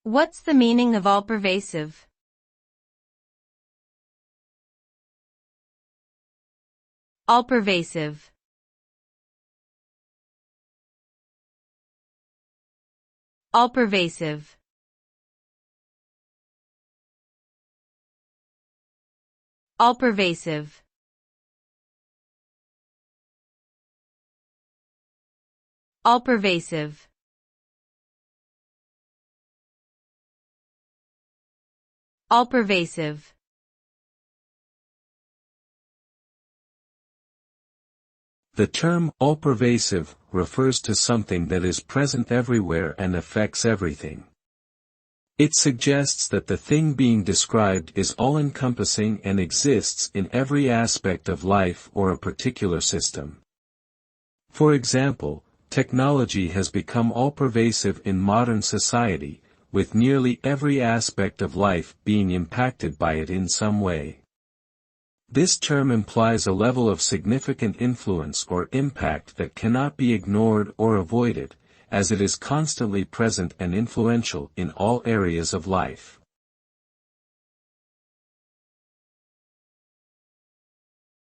What's the meaning of all-pervasive? All-pervasive. All-pervasive. All-pervasive. All-pervasive. All-pervasive. The term all-pervasive refers to something that is present everywhere and affects everything. It suggests that the thing being described is all-encompassing and exists in every aspect of life or a particular system. For example, technology has become all-pervasive in modern society, with nearly every aspect of life being impacted by it in some way. This term implies a level of significant influence or impact that cannot be ignored or avoided, as it is constantly present and influential in all areas of life.